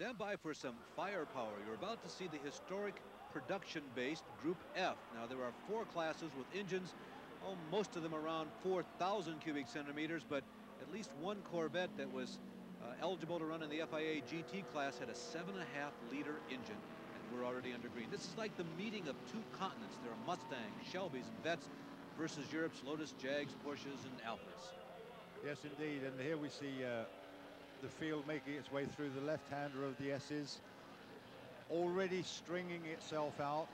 Stand by for some firepower. You're about to see the historic production-based Group F. Now, there are 4 classes with engines, most of them around 4,000 cubic centimeters, but at least one Corvette that was eligible to run in the FIA GT class had a 7.5-liter engine, and we're already under green. This is like the meeting of 2 continents. There are Mustangs, Shelbys, and Vettes versus Europe's Lotus, Jags, Porsches, and Alphas. Yes, indeed. And here we see the field making its way through the left-hander of the S's, already stringing itself out.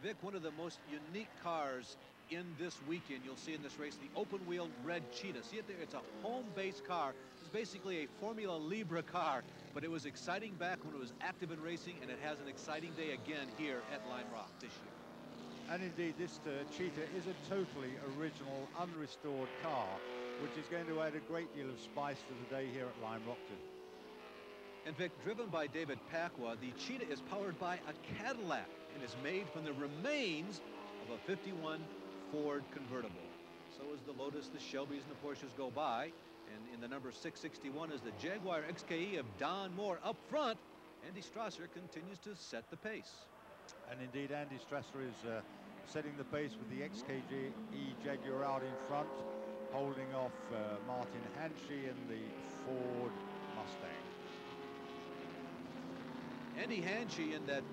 Vic, one of the most unique cars in this weekend you'll see in this race, the open-wheel red Cheetah. See it there? It's a home-based car. It's basically a Formula Libre car, but it was exciting back when it was active in racing, and it has an exciting day again here at Lime Rock this year. And indeed, this Cheetah is a totally original, unrestored car, which is going to add a great deal of spice to the day here at Lime Rock too. And Vic, driven by David Pacwa, the Cheetah is powered by a Cadillac and is made from the remains of a '51 Ford convertible. So as the Lotus, the Shelbys, and the Porsches go by, and in the number 661 is the Jaguar XKE of Don Moore up front. Andy Strasser continues to set the pace. And indeed, Andy Strasser is setting the pace with the XKE Jaguar out in front, holding off Martin Hanshi in the Ford Mustang. Andy Hanshi in that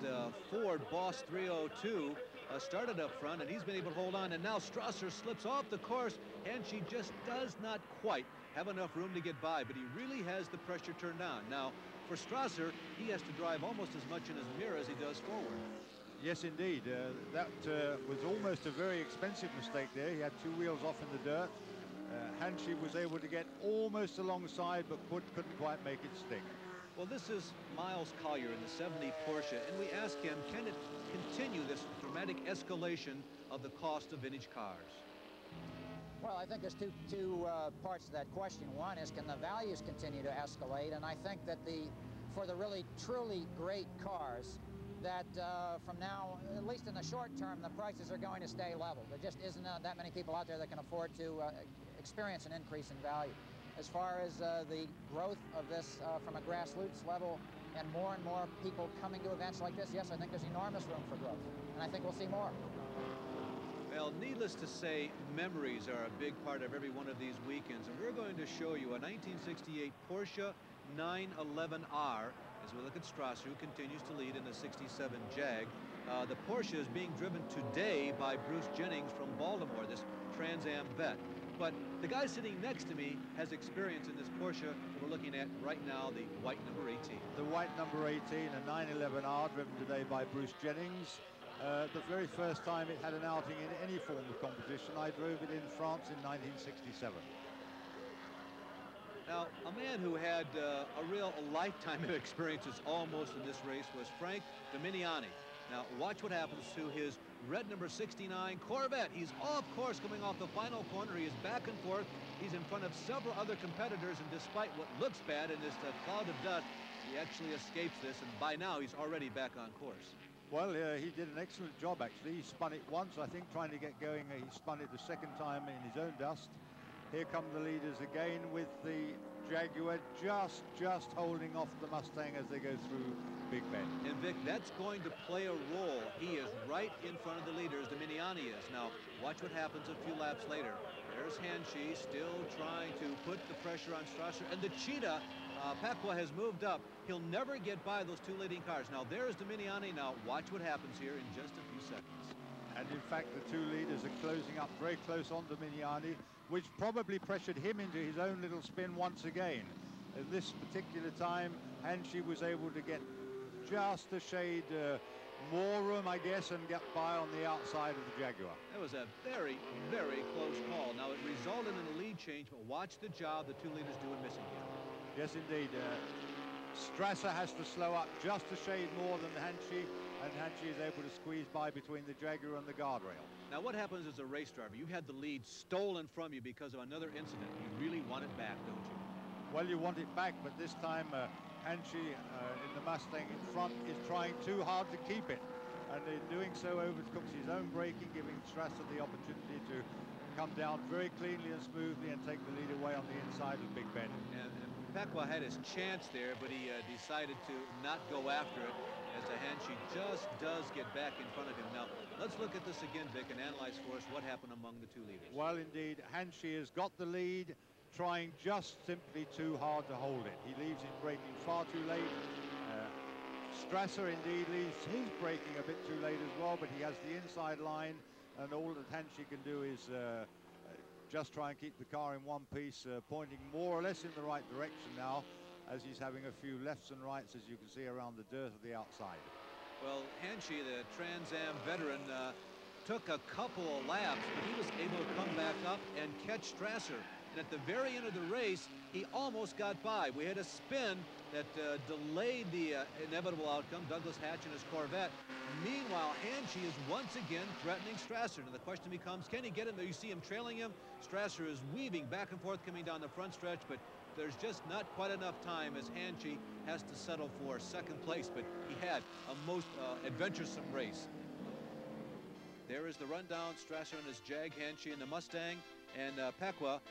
Ford Boss 302 started up front, and he's been able to hold on, and now Strasser slips off the course. Hanshi just does not quite have enough room to get by, but he really has the pressure turned on. Now, for Strasser, he has to drive almost as much in his mirror as he does forward. Yes, indeed. That was almost a very expensive mistake there. He had 2 wheels off in the dirt. Hanshi was able to get almost alongside, but couldn't quite make it stick. Well, this is Miles Collier in the 70 Porsche, and we ask him, can it continue this dramatic escalation of the cost of vintage cars? Well, I think there's two parts to that question. One is, can the values continue to escalate? And I think that for the really, truly great cars, that from now, at least in the short term, the prices are going to stay level. There just isn't that many people out there that can afford to experience an increase in value. As far as the growth of this from a grassroots level and more people coming to events like this, yes, I think there's enormous room for growth, and I think we'll see more. Well, needless to say, memories are a big part of every one of these weekends, and we're going to show you a 1968 Porsche 911R as we look at Strasser, who continues to lead in the 67 Jag. The Porsche is being driven today by Bruce Jennings from Baltimore, this Trans Am vet. But the guy sitting next to me has experience in this Porsche we're looking at right now, the white number 18. The white number 18, a 911R, driven today by Bruce Jennings. The very first time it had an outing in any form of competition, I drove it in France in 1967. Now, a man who had a lifetime of experiences almost in this race was Frank Dominiani. Now, watch what happens to his red number 69 Corvette. He's off course coming off the final corner. He is back and forth. He's in front of several other competitors, and despite what looks bad in this cloud of dust, he actually escapes this, and by now he's already back on course. Well, he did an excellent job, actually. He spun it once, I think, trying to get going. He spun it the second time in his own dust. Here come the leaders again with the Jaguar just holding off the Mustang as they go through Big Bend. And Vic, that's going to play a role. He is right in front of the leaders, Dominiani is. Now, watch what happens a few laps later. There's Hanshi still trying to put the pressure on Strasser, and the Cheetah, Pacwa, has moved up. He'll never get by those 2 leading cars. Now, there's Dominiani. Now, watch what happens here in just a few seconds. And in fact, the 2 leaders are closing up very close on Dominiani, which probably pressured him into his own little spin once again. At this particular time, Hanshi was able to get just a shade more room, I guess, and get by on the outside of the Jaguar. That was a very close call. Now, it resulted in a lead change, but watch the job the 2 leaders do in missing him. Yes, indeed. Strasser has to slow up just a shade more than Hanshi, and Hanshi is able to squeeze by between the Jaguar and the guardrail. Now, what happens as a race driver? You had the lead stolen from you because of another incident. You really want it back, don't you? Well, you want it back, but this time Hanshi in the Mustang in front is trying too hard to keep it. And in doing so, overcooks his own braking, giving Strasser the opportunity to come down very cleanly and smoothly and take the lead away on the inside of Big Bend. And Pecqua had his chance there, but he decided to not go after it, as the Hanshi just does get back in front of him. Now, let's look at this again, Vic, and analyze for us what happened among the two leaders. Well, indeed, Hanshi has got the lead, trying just simply too hard to hold it. He leaves his braking far too late. Strasser indeed leaves his braking a bit too late as well, but he has the inside line, and all that Hanshi can do is just try and keep the car in one piece, pointing more or less in the right direction now, as he's having a few lefts and rights, as you can see around the dirt of the outside. Well, Hanshi, the Trans Am veteran, took a couple of laps, but he was able to come back up and catch Strasser. And at the very end of the race, he almost got by. We had a spin that delayed the inevitable outcome, Douglas Hatch and his Corvette. Meanwhile, Hanshi is once again threatening Strasser. And the question becomes, can he get him there? You see him trailing him. Strasser is weaving back and forth coming down the front stretch, but there's just not quite enough time, as Hanshi has to settle for second place. But he had a most adventuresome race. There is the rundown. Strasser and his Jag, Hanshi in the Mustang, and Pecqua